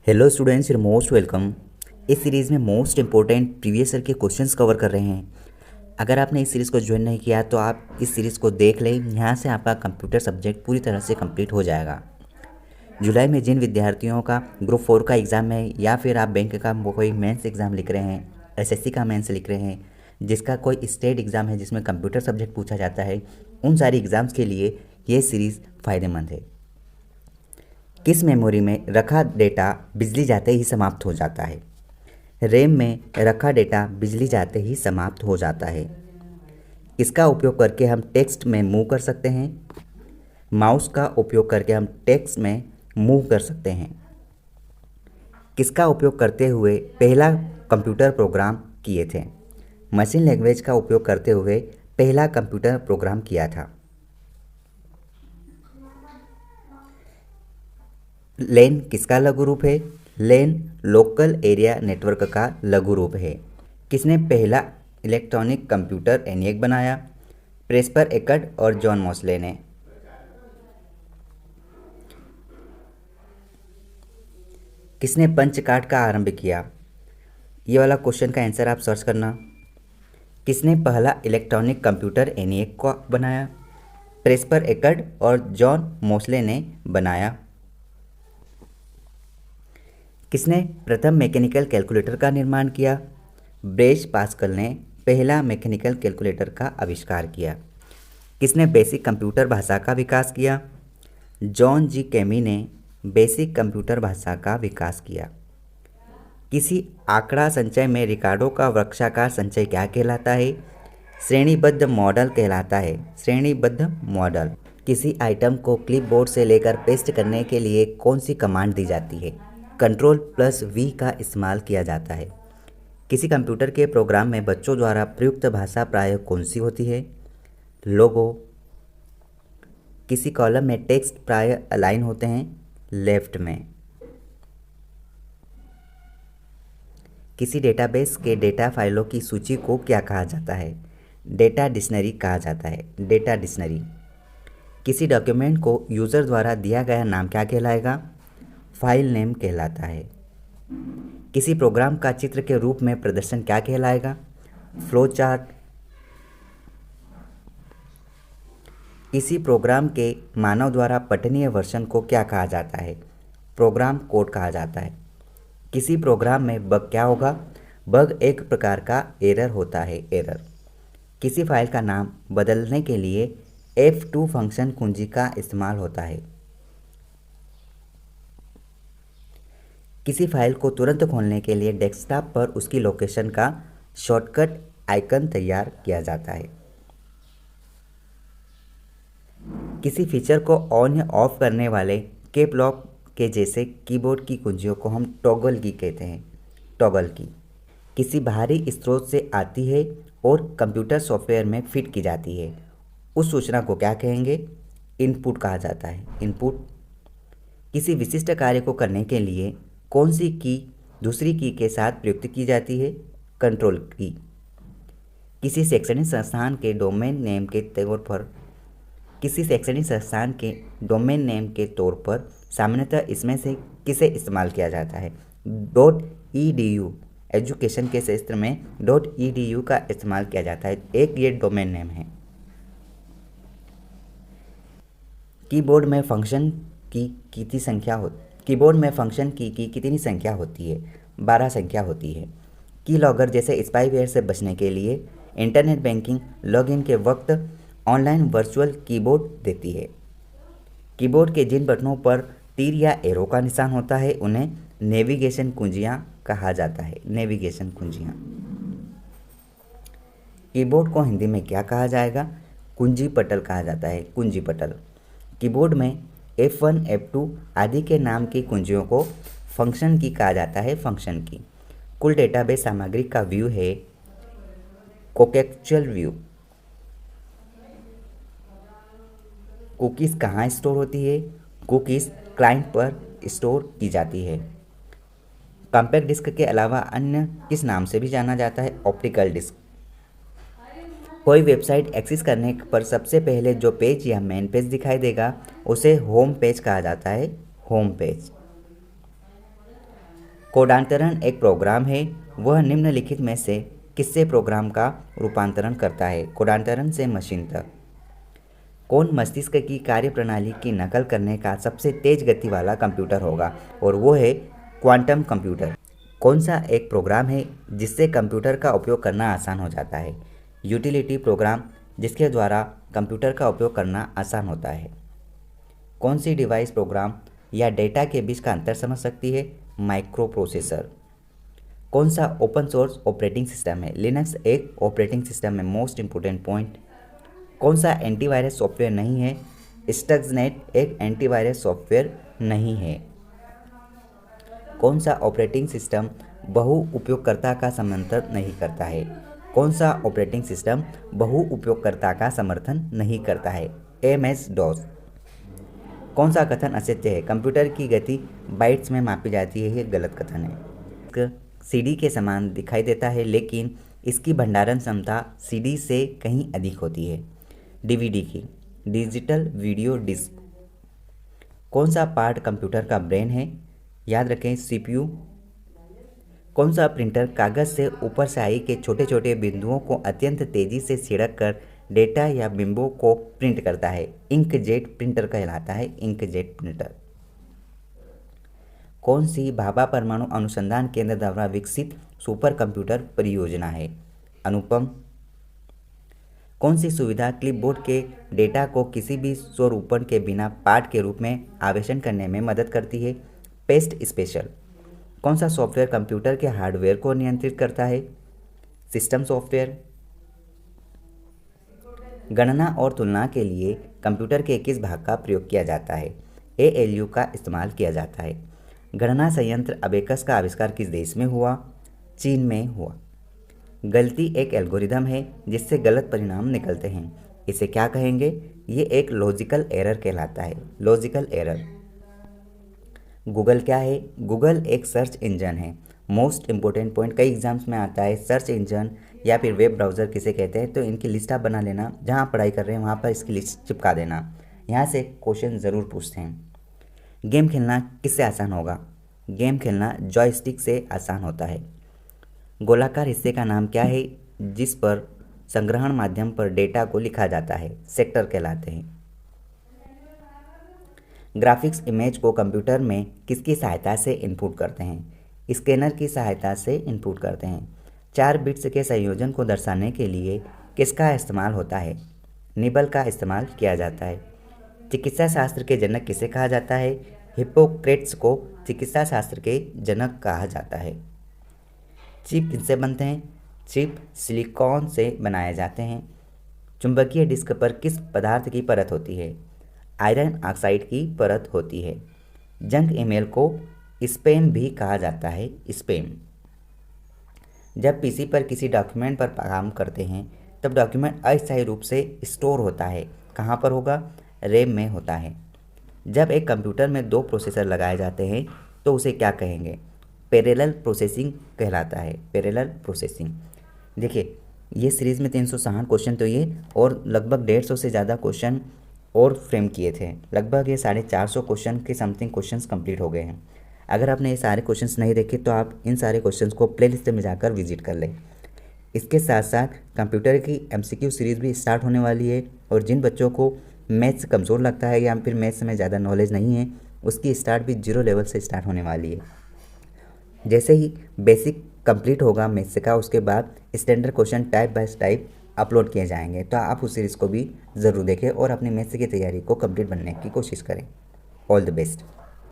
Hello students, you most welcome. इस series में most important previous year के questions cover कर रहे हैं। अगर आपने इस सीरीज़ को ज्वाइन नहीं किया तो आप इस सीरीज़ को देख लें। यहाँ से आपका कंप्यूटर सब्जेक्ट पूरी तरह से कंप्लीट हो जाएगा। जुलाई में जिन विद्यार्थियों का ग्रुप 4 का एग्ज़ाम है या फिर आप बैंक का कोई मेंस एग्ज़ाम लिख रहे हैं, एसएससी का मेंस लिख रहे हैं, जिसका कोई स्टेट एग्ज़ाम है जिसमें कंप्यूटर सब्जेक्ट पूछा जाता है, उन सारी एग्ज़ाम्स के लिए ये सीरीज़ फ़ायदेमंद है। किस मेमोरी में रखा डेटा बिजली जाते ही समाप्त हो जाता है? रैम में रखा डेटा बिजली जाते ही समाप्त हो जाता है। इसका उपयोग करके हम टेक्स्ट में मूव कर सकते हैं। माउस का उपयोग करके हम टेक्स्ट में मूव कर सकते हैं। किसका उपयोग करते हुए पहला कंप्यूटर प्रोग्राम किए थे? मशीन लैंग्वेज का उपयोग करते हुए पहला कंप्यूटर प्रोग्राम किया था। लेन किसका लघु रूप है? लेन लोकल एरिया नेटवर्क का लघु रूप है। किसने पहला इलेक्ट्रॉनिक कंप्यूटर एनियक बनाया? प्रेस्पर एकर्ड और जॉन मोस्ले ने। किसने पंच कार्ड का आरंभ किया? ये वाला क्वेश्चन का आंसर आप सर्च करना। किसने पहला इलेक्ट्रॉनिक कंप्यूटर एनियक को बनाया? प्रेस्पर एकर्ड और जॉन मोस्ले ने बनाया। किसने प्रथम मैकेनिकल कैलकुलेटर का निर्माण किया? ब्लेज पास्कल ने पहला मैकेनिकल कैलकुलेटर का आविष्कार किया। किसने बेसिक कंप्यूटर भाषा का विकास किया? जॉन जी कैमी ने बेसिक कंप्यूटर भाषा का विकास किया। किसी आंकड़ा संचय में रिकॉर्डों का वृक्षाकार संचय क्या कहलाता है? श्रेणीबद्ध मॉडल कहलाता है। श्रेणीबद्ध मॉडल। किसी आइटम को क्लिपबोर्ड से लेकर पेस्ट करने के लिए कौन सी कमांड दी जाती है? Ctrl+V का इस्तेमाल किया जाता है। किसी कंप्यूटर के प्रोग्राम में बच्चों द्वारा प्रयुक्त भाषा प्रायः कौन सी होती है? लोगो। किसी कॉलम में टेक्स्ट प्रायः अलाइन होते हैं लेफ्ट में। किसी डेटाबेस के डेटा फाइलों की सूची को क्या कहा जाता है? डेटा डिक्शनरी कहा जाता है। Data dictionary. किसी डॉक्यूमेंट को यूज़र द्वारा दिया गया नाम क्या कहलाएगा? फाइल नेम कहलाता है। किसी प्रोग्राम का चित्र के रूप में प्रदर्शन क्या कहलाएगा? Flow chart. किसी प्रोग्राम के मानव द्वारा पठनीय वर्जन को क्या कहा जाता है? प्रोग्राम कोड कहा जाता है। किसी प्रोग्राम में बग क्या होगा? बग एक प्रकार का एरर होता है। एरर। किसी फाइल का नाम बदलने के लिए F2 फंक्शन कुंजी का इस्तेमाल होता है। किसी फाइल को तुरंत खोलने के लिए डेस्कटॉप पर उसकी लोकेशन का शॉर्टकट आइकन तैयार किया जाता है। किसी फीचर को ऑन या ऑफ करने वाले कैप लॉक के जैसे कीबोर्ड की कुंजियों को हम टॉगल की कहते हैं। टॉगल की। किसी बाहरी स्रोत से आती है और कंप्यूटर सॉफ्टवेयर में फिट की जाती है, उस सूचना को क्या कहेंगे? इनपुट कहा जाता है। इनपुट। किसी विशिष्ट कार्य को करने के लिए कौन सी की दूसरी की के साथ प्रयुक्त की जाती है? कंट्रोल की। किसी शैक्षणिक संस्थान के डोमेन नेम के तौर पर सामान्यतः इसमें से किसे इस्तेमाल किया जाता है? .edu। एजुकेशन के क्षेत्र में .edu का इस्तेमाल किया जाता है। एक ये डोमेन नेम है। कीबोर्ड में फंक्शन की कितनी संख्या होती है? 12 संख्या होती है। कीलॉगर जैसे स्पाईवेयर से बचने के लिए इंटरनेट बैंकिंग लॉगिन के वक्त ऑनलाइन वर्चुअल कीबोर्ड देती है। कीबोर्ड के जिन बटनों पर तीर या एरो का निशान होता है उन्हें नेविगेशन कुंजियां कहा जाता है। नेविगेशन कुंजियां। कीबोर्ड को हिंदी में क्या कहा जाएगा? कुंजी पटल कहा जाता है। कुंजी पटल। कीबोर्ड में F1, F2 आदि के नाम की कुंजियों को फंक्शन की कहा जाता है। फंक्शन की। कुल डेटाबेस सामग्री का व्यू है कोकेक्चुअल व्यू। कुकीज़ कहाँ स्टोर होती है? कुकीज़ क्लाइंट पर स्टोर की जाती है। कॉम्पैक्ट डिस्क के अलावा अन्य किस नाम से भी जाना जाता है? Optical disc. कोई वेबसाइट एक्सेस करने पर सबसे पहले जो पेज या मेन पेज दिखाई देगा उसे होम पेज कहा जाता है। Home page. कोडांतरण एक प्रोग्राम है, वह निम्नलिखित में से किससे प्रोग्राम का रूपांतरण करता है? कोडांतरण से मशीन तक। कौन मस्तिष्क की कार्यप्रणाली की नकल करने का सबसे तेज गति वाला कंप्यूटर होगा? और वो है क्वांटम कंप्यूटर। कौन सा एक प्रोग्राम है जिससे कंप्यूटर का उपयोग करना आसान हो जाता है? यूटिलिटी प्रोग्राम, जिसके द्वारा कंप्यूटर का उपयोग करना आसान होता है। कौन सी डिवाइस प्रोग्राम या डेटा के बीच का अंतर समझ सकती है? Micro processor. कौन सा ओपन सोर्स ऑपरेटिंग सिस्टम है? लिनक्स एक ऑपरेटिंग सिस्टम है। Most important point. कौन सा एंटीवायरस सॉफ्टवेयर नहीं है? स्टक्सनेट एक एंटीवायरस सॉफ्टवेयर नहीं है। कौन सा ऑपरेटिंग सिस्टम बहु उपयोगकर्ता का समर्थन नहीं करता है? कौन सा ऑपरेटिंग सिस्टम बहु उपयोगकर्ता का समर्थन नहीं करता है? MS DOS। कौन सा कथन असत्य है? कंप्यूटर की गति बाइट्स में मापी जाती है, ये गलत कथन है। CD के समान दिखाई देता है, लेकिन इसकी भंडारण क्षमता CD से कहीं अधिक होती है। DVD की, डिजिटल वीडियो डिस्क। कौन सा पार्ट कंप्यूटर का ब्रेन है? याद रखें, CPU। कौन सा प्रिंटर कागज से ऊपर स्याही के छोटे छोटे बिंदुओं को अत्यंत तेजी से छिड़क कर डेटा या बिंबों को प्रिंट करता है? इंकजेट प्रिंटर कहलाता है, इंकजेट प्रिंटर। कौन सी भाभा परमाणु अनुसंधान केंद्र द्वारा विकसित सुपर कंप्यूटर परियोजना है? अनुपम। कौन सी सुविधा क्लिपबोर्ड के डेटा को किसी भी स्वरूपण के बिना पाठ के रूप में आवेशन करने में मदद करती है? Paste special. कौन सा सॉफ्टवेयर कंप्यूटर के हार्डवेयर को नियंत्रित करता है? System software. गणना और तुलना के लिए कंप्यूटर के किस भाग का प्रयोग किया जाता है? ALU का इस्तेमाल किया जाता है। गणना संयंत्र अबेकस का आविष्कार किस देश में हुआ? चीन में हुआ। गलती एक एल्गोरिदम है जिससे गलत परिणाम निकलते हैं, इसे क्या कहेंगे? ये एक लॉजिकल एरर कहलाता है, लॉजिकल एरर। गूगल क्या है? गूगल एक सर्च इंजन है। मोस्ट इंपोर्टेंट पॉइंट, कई एग्जाम्स में आता है, सर्च इंजन या फिर वेब ब्राउज़र किसे कहते हैं, तो इनकी लिस्ट आप बना लेना, जहाँ पढ़ाई कर रहे हैं वहाँ पर इसकी लिस्ट चिपका देना, यहाँ से क्वेश्चन ज़रूर पूछते हैं। गेम खेलना किससे आसान होगा? गेम खेलना जॉयस्टिक से आसान होता है। गोलाकार हिस्से का नाम क्या है जिस पर संग्रहण माध्यम पर डेटा को लिखा जाता है? सेक्टर कहलाते हैं। ग्राफिक्स इमेज को कंप्यूटर में किसकी सहायता से इनपुट करते हैं? स्कैनर की सहायता से इनपुट करते हैं। 4 बिट्स के संयोजन को दर्शाने के लिए किसका इस्तेमाल होता है? निबल का इस्तेमाल किया जाता है। चिकित्सा शास्त्र के जनक किसे कहा जाता है? हिप्पोक्रेट्स को चिकित्सा शास्त्र के जनक कहा जाता है। चिप किससे बनते हैं? चिप सिलिकॉन से बनाए जाते हैं। चुंबकीय डिस्क पर किस पदार्थ की परत होती है? आयरन ऑक्साइड की परत होती है। जंक ईमेल को स्पैम भी कहा जाता है, स्पैम। जब PC पर किसी डॉक्यूमेंट पर काम करते हैं तब डॉक्यूमेंट अस्थायी रूप से स्टोर होता है, कहाँ पर होगा? रैम में होता है। जब एक कंप्यूटर में 2 प्रोसेसर लगाए जाते हैं तो उसे क्या कहेंगे? पैरेलल प्रोसेसिंग कहलाता है, पैरेलल प्रोसेसिंग। देखिए, ये सीरीज़ में 360 क्वेश्चन तो ये और लगभग 150 से ज़्यादा क्वेश्चन और फ्रेम किए थे। लगभग ये 450 क्वेश्चन के समथिंग क्वेश्चंस कंप्लीट हो गए हैं। अगर आपने ये सारे क्वेश्चंस नहीं देखे तो आप इन सारे क्वेश्चंस को प्लेलिस्ट में जाकर विजिट कर लें। इसके साथ साथ कंप्यूटर की MCQ सीरीज़ भी स्टार्ट होने वाली है, और जिन बच्चों को मैथ्स कमज़ोर लगता है या फिर मैथ्स में ज़्यादा नॉलेज नहीं है, उसकी स्टार्ट भी 0 लेवल से स्टार्ट होने वाली है। जैसे ही बेसिक कंप्लीट होगा मैथ्स का, उसके बाद standard question type bye type upload किए जाएंगे, तो आप उस सीरीज़ को भी ज़रूर देखें और अपनी मैथ्स की तैयारी को कंप्लीट बनने की कोशिश करें। All the best.